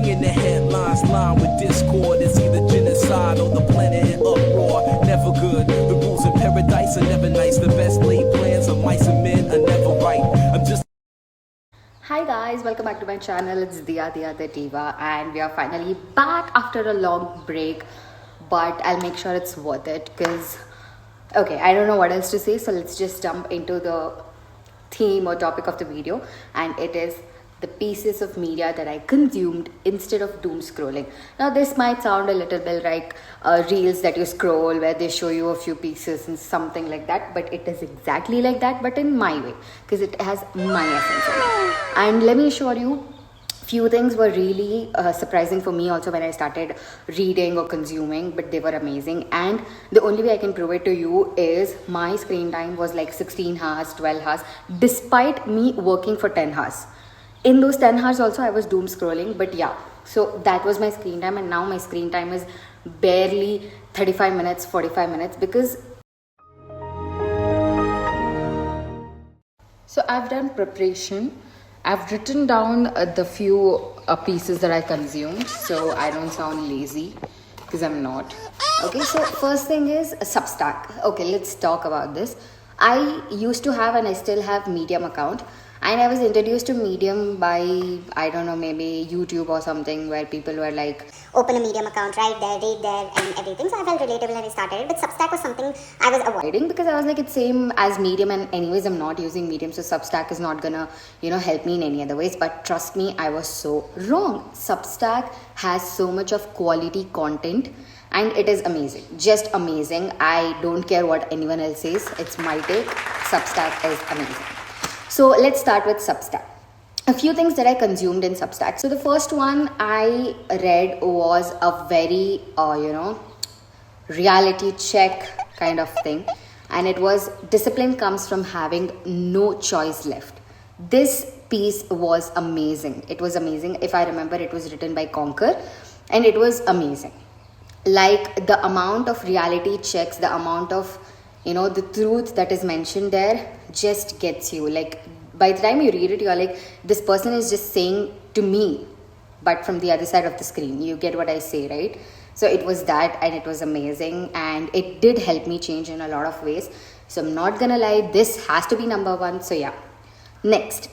in the headlines, line with discord. It's either genocide or the planet in uproar. Never good. The rules in paradise are never nice. The best laid plans of mice and men are never right. I'm just. Hi guys, welcome back to my channel. It's Diya the Diva, and we are finally back after a long break, but I'll make sure it's worth it because okay, I don't know what else to say, so let's just jump into the theme or topic of the video, and it is the pieces of media that I consumed instead of doom scrolling. Now this might sound a little bit like reels that you scroll where they show you a few pieces and something like that, but it is exactly like that, but in my way, because it has my essence in it. And let me assure you, few things were really surprising for me also when I started reading or consuming, but they were amazing. And the only way I can prove it to you is my screen time was like 16 hours, 12 hours, despite me working for 10 hours. In those 10 hours also I was doom scrolling, but yeah, so that was my screen time, and now my screen time is barely 35 minutes, 45 minutes because so I've done preparation. I've written down the few pieces that I consumed, so I don't sound lazy because I'm not. Okay, so first thing is Substack. Okay, let's talk about this. I used to have and I still have Medium account, and I was introduced to Medium by, I don't know, maybe YouTube or something, where people were like, open a Medium account, write there, read there and everything. So I felt relatable and I started it. But Substack was something I was avoiding because I was like, it's same as Medium, and anyways I'm not using Medium, so Substack is not gonna help me in any other ways. But trust me, I was so wrong. Substack has so much of quality content and it is amazing, just amazing. I don't care what anyone else says, it's my take. Substack is amazing. So let's start with Substack. A few things that I consumed in Substack. So the first one I read was a very, reality check kind of thing. And it was discipline comes from having no choice left. This piece was amazing. It was amazing. If I remember, it was written by Conquer and it was amazing. Like the amount of reality checks, the amount of the truth that is mentioned there just gets you. Like by the time you read it, you're like, this person is just saying to me, but from the other side of the screen. You get what I say, right? So it was that, and it was amazing, and it did help me change in a lot of ways. So I'm not gonna lie, this has to be number one. So yeah. Next,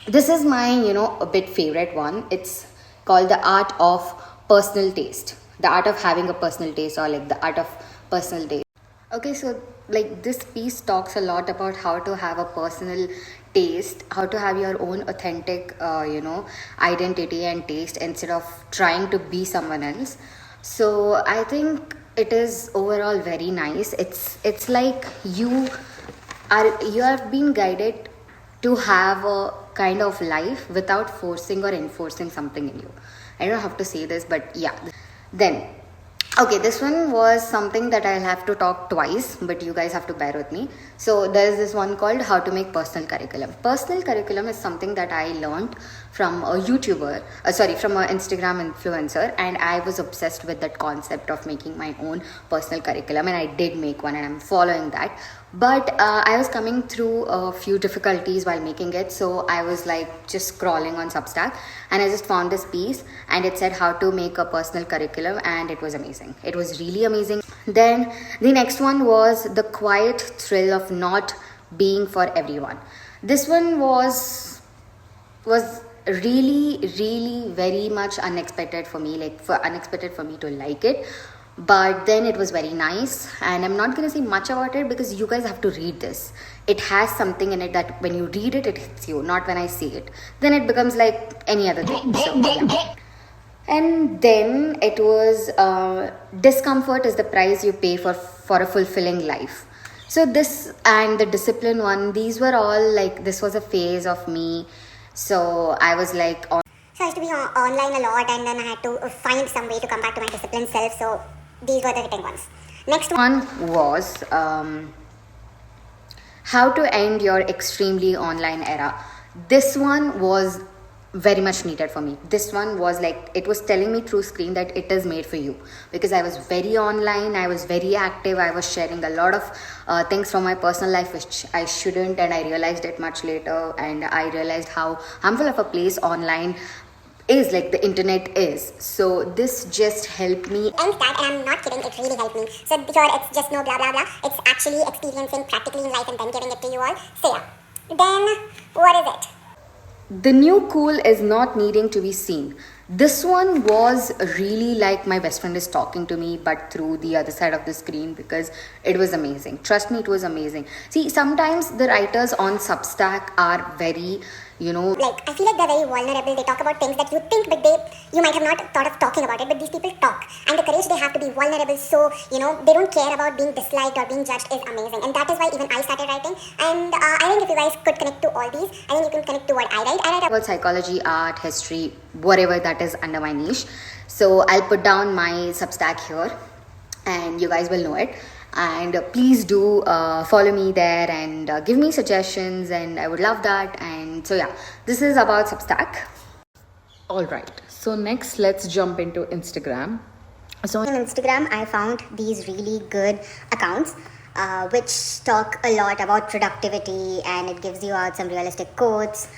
this is my a bit favorite one. It's called The Art of Personal Taste. The art of having a personal taste, or like the art of personal taste. Okay, so like this piece talks a lot about how to have a personal taste, how to have your own authentic, identity and taste instead of trying to be someone else. So I think it is overall very nice. It's like you are being guided to have a kind of life without forcing or enforcing something in you. I don't have to say this, but yeah. Then, okay, this one was something that I'll have to talk twice, but you guys have to bear with me. So there is this one called How to Make Personal Curriculum. Personal curriculum is something that I learned from a YouTuber, from an Instagram influencer, and I was obsessed with that concept of making my own personal curriculum, and I did make one and I'm following that. But I was coming through a few difficulties while making it, so I was like just scrolling on Substack and I just found this piece and it said how to make a personal curriculum, and it was amazing. It was really amazing. Then the next one was The Quiet Thrill of Not Being for Everyone. This one was really very much unexpected for me, unexpected for me to like it. But then it was very nice, and I'm not going to say much about it because you guys have to read this. It has something in it that when you read it, it hits you, not when I say it. Then it becomes like any other thing. So, yeah. And then it was discomfort is the price you pay for a fulfilling life. So this and the discipline one, these were all like, this was a phase of me. So I was like So I used to be online a lot, and then I had to find some way to come back to my disciplined self. So these were the hitting ones. Next one was How to End Your Extremely Online Era. This one was very much needed for me. This one was like, it was telling me through screen that it is made for you, because I was very online, I was very active, I was sharing a lot of things from my personal life which I shouldn't, and I realized it much later, and I realized how harmful of a place online is, like the internet is. So this just helped me. And that, and I'm not kidding, it really helped me. So sure, it's just no blah blah blah. It's actually experiencing practically in life and then giving it to you all. So yeah. Then what is it? The new cool is not needing to be seen. This one was really like my best friend is talking to me, but through the other side of the screen, because it was amazing. Trust me, it was amazing. See, sometimes the writers on Substack are very, Like, I feel like they're very vulnerable. They talk about things that you think, but you might have not thought of talking about it, but these people talk. And the courage they have to be vulnerable, so, they don't care about being disliked or being judged is amazing. And that is why even I started writing. And I think if you guys could connect to all these, I think you can connect to what I write. I write about psychology, art, history, whatever that is under my niche. So I'll put down my Substack here and you guys will know it. And please do follow me there and give me suggestions, and I would love that. And so yeah, this is about Substack. All right, so next let's jump into Instagram. So on Instagram, I found these really good accounts which talk a lot about productivity, and it gives you out some realistic quotes,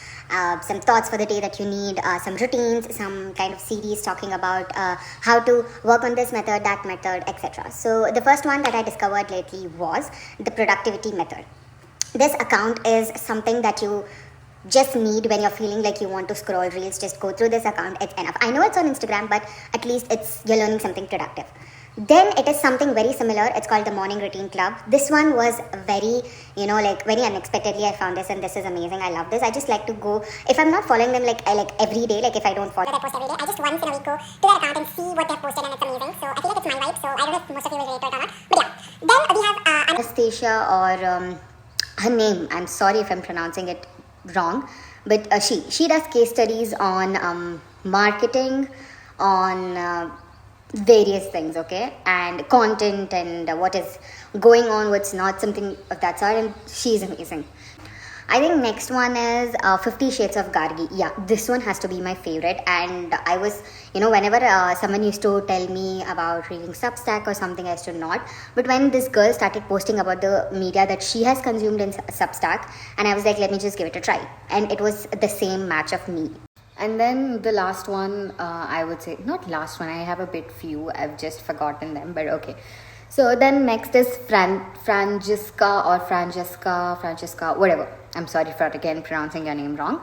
some thoughts for the day that you need, some routines, some kind of series talking about how to work on this method, that method, etc. So the first one that I discovered lately was the productivity method. This account is something that you just need when you're feeling like you want to scroll reels. Just go through this account, it's enough. I know it's on Instagram, but at least you're learning something productive. Then it is something very similar. It's called the Morning Routine Club. This one was very, very unexpectedly I found this, and this is amazing. I love this. I just like to go, if I'm not following them like every day, like if I don't follow their post every day, I just once in a week go to their account and see what they've posted, and it's amazing. So I feel like it's my vibe. So I don't know if most of you will relate to it or not. But yeah. Then we have Anastasia, or her name, I'm sorry if I'm pronouncing it wrong, but she does case studies on marketing, on various things, okay, and content, and what is going on, what's not, something of that sort, and she's amazing. I think next one is 50 Shades of Gargi. Yeah, this one has to be my favorite. And I was, whenever someone used to tell me about reading Substack or something, I used to not. But when this girl started posting about the media that she has consumed in Substack, and I was like, let me just give it a try. And it was the same match of me. And then the last one, I would say, not last one, I have a bit few, I've just forgotten them, but okay. So then next is Francesca, whatever. I'm sorry for again pronouncing your name wrong.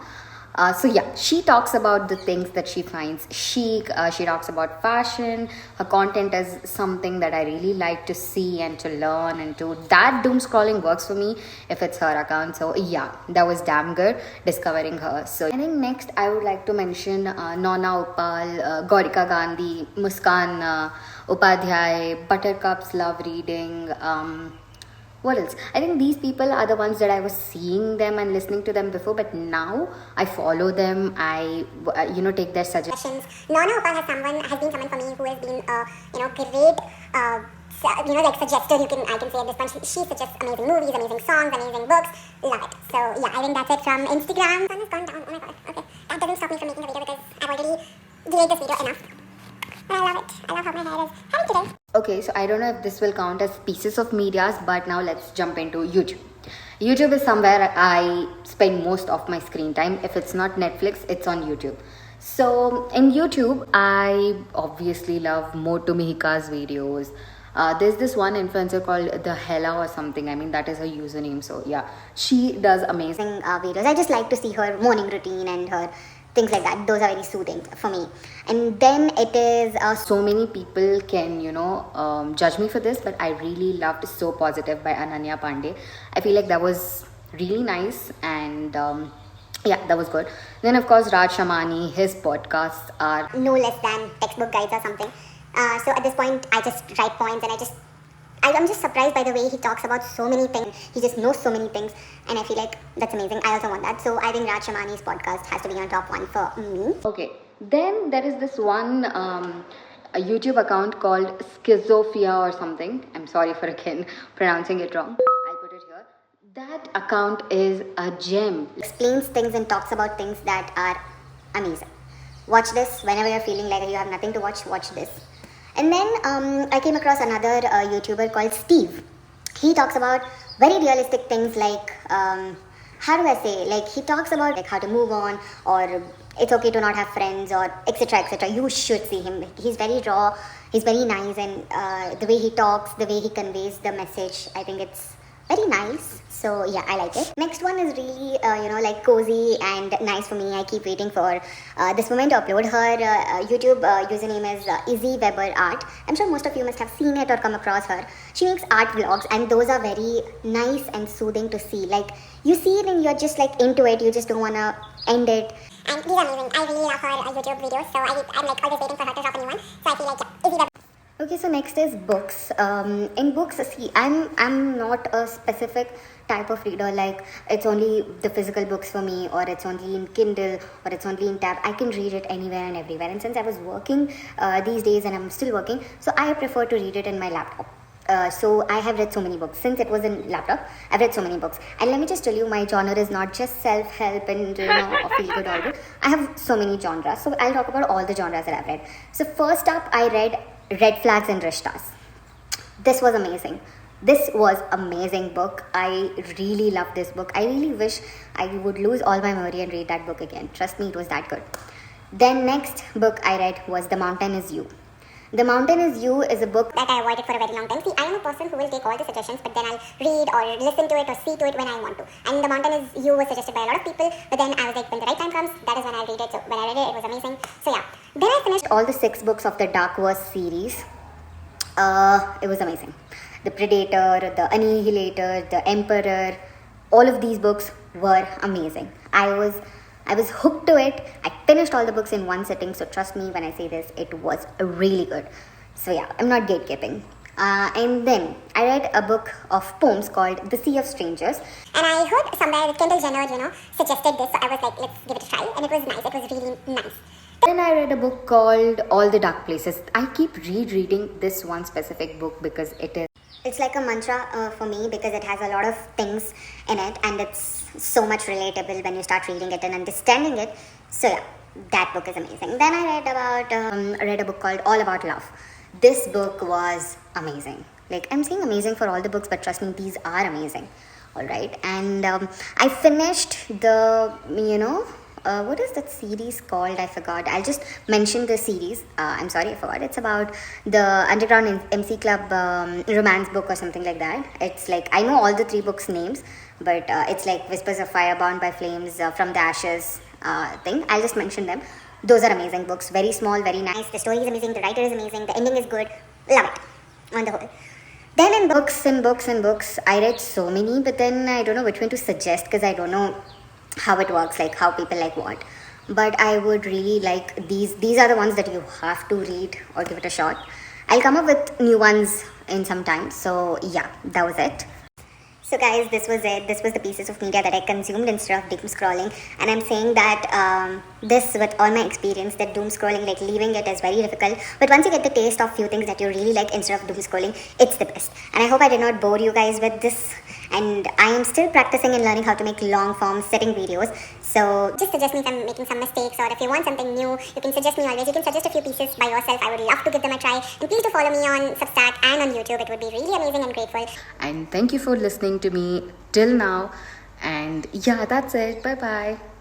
So yeah, she talks about the things that she finds chic. She talks about fashion. Her content is something that I really like to see and to learn and to. That Doomscrolling works for me if it's her account. So yeah, that was damn good discovering her. So I think next I would like to mention Nona Upal, Gaurika Gandhi, Muskan Upadhyay, Buttercup's Love Reading. What else? I think these people are the ones that I was seeing them and listening to them before, but now I follow them. I, take their suggestions. Nona Upal has been someone for me who has been, great, suggestor. I can say at this point, she suggests amazing movies, amazing songs, amazing books. Love it. So yeah, I think that's it from Instagram. Sun has gone down. Oh my god. Okay, that doesn't stop me from making a video because I've already delayed this video enough. But I love it. I love how my hair is having today. Okay, so I don't know if this will count as pieces of medias, but now let's jump into YouTube. YouTube is somewhere I spend most of my screen time. If it's not Netflix, it's on YouTube. So in YouTube, I obviously love Motu Mihika's videos. There's this one influencer called the Hella or something. I mean, that is her username. So yeah, she does amazing videos. I just like to see her morning routine and her things like that. Those are very soothing for me. And then it is so many people can judge me for this, but I really loved So Positive by Ananya Pandey. I feel like that was really nice, and yeah, that was good. Then of course Raj Shamani, his podcasts are no less than textbook guides or something. So at this point I just write points, and I'm just surprised by the way he talks about so many things. He just knows so many things, and I feel like that's amazing. I also want that. So I think Raj Shamani's podcast has to be on top one for me. Okay. Then there is this one a YouTube account called Schizophia or something. I'm sorry for again pronouncing it wrong. I'll put it here. That account is a gem. Explains things and talks about things that are amazing. Watch this whenever you're feeling like you have nothing to watch. Watch this. And then I came across another YouTuber called Steve. He talks about very realistic things like how do I say, like he talks about like how to move on, or it's okay to not have friends, or etc etc. You should see him. He's very raw, he's very nice, and the way he talks, the way he conveys the message, I think it's very nice. So yeah, I like it. Next one is really like cozy and nice for me. I keep waiting for this woman to upload. Her YouTube username is Izzy Weber Art. I'm sure most of you must have seen it or come across her. She makes art vlogs, and those are very nice and soothing to see. Like you see it and you're just like into it, you just don't want to end it. And these are amazing. I really love her YouTube videos, so I'm like always waiting for her to drop a new one. So I feel like, yeah, Izzy Weber. Okay, so next is books. In books, see, I'm not a specific type of reader. Like it's only the physical books for me, or it's only in Kindle, or it's only in tab. I can read it anywhere and everywhere. And since I was working these days, and I'm still working, so I prefer to read it in my laptop. So I have read so many books. Since it was in laptop, I've read so many books. And let me just tell you, my genre is not just self-help and feel good all good. I have so many genres. So I'll talk about all the genres that I've read. So first up, I read Red Flags and Rishtas. This was amazing. This was amazing book. I really love this book. I really wish I would lose all my memory and read that book again. Trust me, it was that good. Then next book I read was The Mountain Is You. The Mountain Is You is a book that I avoided for a very long time. See, I am a person who will take all the suggestions, but then I'll read or listen to it or see to it when I want to. And The Mountain Is You was suggested by a lot of people, but then I was like, when the right time comes, that is when I'll read it. So when I read it, it was amazing. So yeah. Then I finished all the 6 books of the Dark Verse series. It was amazing. The Predator, the Annihilator, the Emperor, all of these books were amazing. I was hooked to it. I finished all the books in one sitting, so trust me when I say this, it was really good. So yeah, I'm not gatekeeping. And then I read a book of poems called The Sea of Strangers. and I heard somewhere that Kendall Jenner, suggested this, so I was like, let's give it a try, and it was nice. It was really nice. Then I read a book called All the Dark Places. I keep rereading this one specific book because it's like a mantra for me, because it has a lot of things in it, and it's so much relatable when you start reading it and understanding it. So yeah, that book is amazing. Then I read a book called All About Love. This book was amazing. Like I'm saying amazing for all the books, but trust me, these are amazing. All right, and I finished the what is that series called? I forgot. I'll just mention the series. I'm sorry, I forgot. It's about the Underground MC Club romance book or something like that. It's like, I know all the 3 books' names, but it's like Whispers of Fire, Bound by Flames, From the Ashes thing. I'll just mention them. Those are amazing books. Very small, very nice. The story is amazing. The writer is amazing. The ending is good. Love it on the whole. Then in books, I read so many, but then I don't know which one to suggest, because I don't know how it works, like how people like what. But I would really like these are the ones that you have to read or give it a shot. I'll come up with new ones in some time. So yeah, that was it. So guys, this was it. This was the pieces of media that I consumed instead of doomscrolling. And I'm saying that this, with all my experience, that doomscrolling, like leaving it, is very difficult. But once you get the taste of few things that you really like instead of doomscrolling, it's the best. And I hope I did not bore you guys with this. And I am still practicing and learning how to make long form setting videos. So just suggest me if I'm making some mistakes, or if you want something new, you can suggest me always. You can suggest a few pieces by yourself. I would love to give them a try. And please do follow me on Substack and on YouTube. It would be really amazing and grateful. And thank you for listening to me till now. And yeah, that's it. Bye bye.